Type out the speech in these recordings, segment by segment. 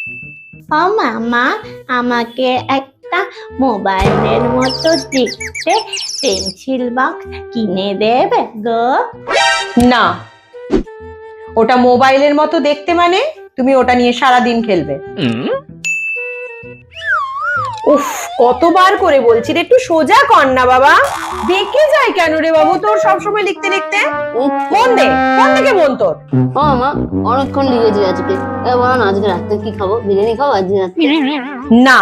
ও মামা, আমাকে একটা মোবাইলের মতো দেখতে পেন্সিল বক্স কিনে দেবে গো? না, ওটা মোবাইলের মতো দেখতে মানে তুমি ওটা নিয়ে সারাদিন খেলবে। উফ, কতবার করে বলছি রে, একটু সোজা কর না বাবা। বেঁকে যায় কেন রে বাবু তোর সবসময় লিখতে লিখতে? মন দে, কোন থেকে মন তোর? ও মা, অনেকক্ষণ লিখেছি আজকে। বলো না, আজকে রাতে কি খাবো? বিরিয়ানি খাবো আজকে রাতে? না,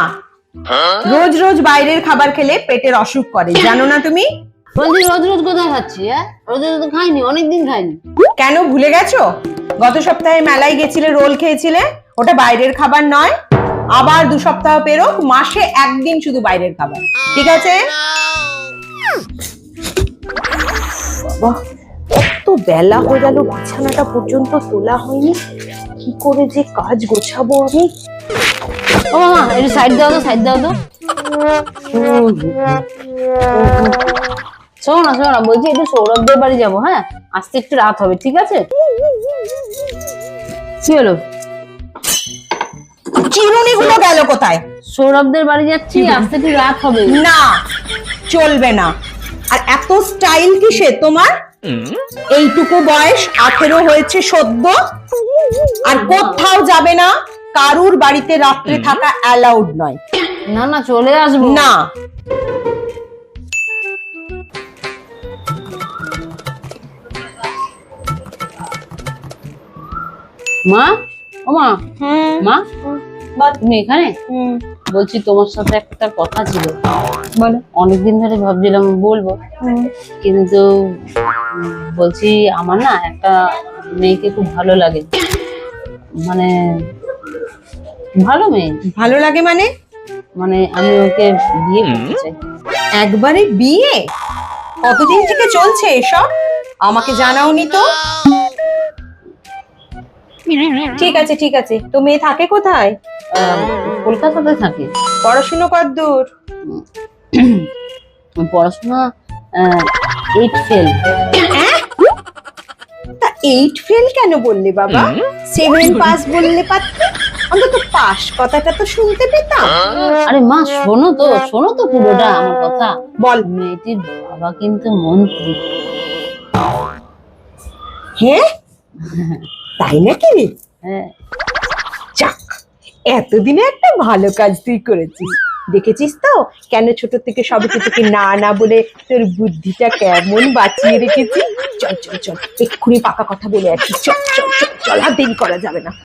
রোজ রোজ বাইরের খাবার খেলে পেটের অসুখ করে, জানো না তুমি? বলছি রোজ রোজ কোথায় খাচ্ছি? রোজ রোজ তো খাইনি, অনেকদিন খাইনি। কেন ভুলে গেছো? গত সপ্তাহে মেলায় গেছিলে, রোল খেয়েছিলে, ওটা বাইরের খাবার নয়। আবার 2 সপ্তাহ পেরোক, মাসে একদিন শুধু বাইরের খাবার, ঠিক আছে? বাবা, এত বেলা হয়ে গেল, বিছানাটা পর্যন্ত তোলা হয়নি। কি করে যে কাজ গোছাবো আমি? ও মামা, একটু সাইড দাও তো, সাইড দাও তো। শোনো না, বলছি একটু সৌরভদের বাড়ি যাবো। হ্যাঁ, আসতে একটু রাত হবে, ঠিক আছে? কি হলো? চিরুনি গুলো গেল কোথায়? সৌরভদের বাড়ি যাচ্ছি, আসতে একটু রাত হবে। না, চলবে না। আর এত স্টাইল কিসে তোমার? এইটুকু বয়স, 18 হয়েছে সদ্য, আর কোথাও যাবে না। কারুর বাড়িতে রাত্রে থাকা অ্যালাউড নয়। না না, চলে আসবো। না, মা, ও মা, মা, তুমি এখানে? বলছি তোমার সাথে একটা কথা ছিল। বলো। অনেকদিন ধরে ভাবছিলাম বলবো, কিন্তু বলছি আমার না একটা মেয়েকে খুব ভালো লাগে। মানে ভালো মেয়ে। ভালো লাগে মানে? মানে আমি ওকে বিয়ে করতে চাই। একবারে বিয়ে? কতদিন থেকে চলছে এসব? আমাকে জানাওনি তো। ঠিক আছে ঠিক আছে, তো মেয়ে থাকে কোথায়? কলকাতাতে থাকে। পড়াশুনো কতদূর? পড়াশোনা 8 ফেল। তা 8 ফেল কেন বললে বাবা? 7 পাস বললে পারতে, অন্তত পাস কথাটা তো শুনতে পেতাম। আরে মা, শোনো তো পুরোটা আমার কথা। বল। মেয়েটির বাবা কিন্তু মন্ত্রী। হ্যাঁ, তাই নাকি? হ্যাঁ। যাক, এতদিনে একটা ভালো কাজ তুই করেছিস। দেখেছিস তো কেন ছোট থেকে সবাইকে তোকে না না বলে তোর বুদ্ধিটা কেমন বাঁচিয়ে রেখেছি। চল চল চল, এক্ষুনি পাকা কথা বলে আসি। চল চল চল, আর দেরি করা যাবে না।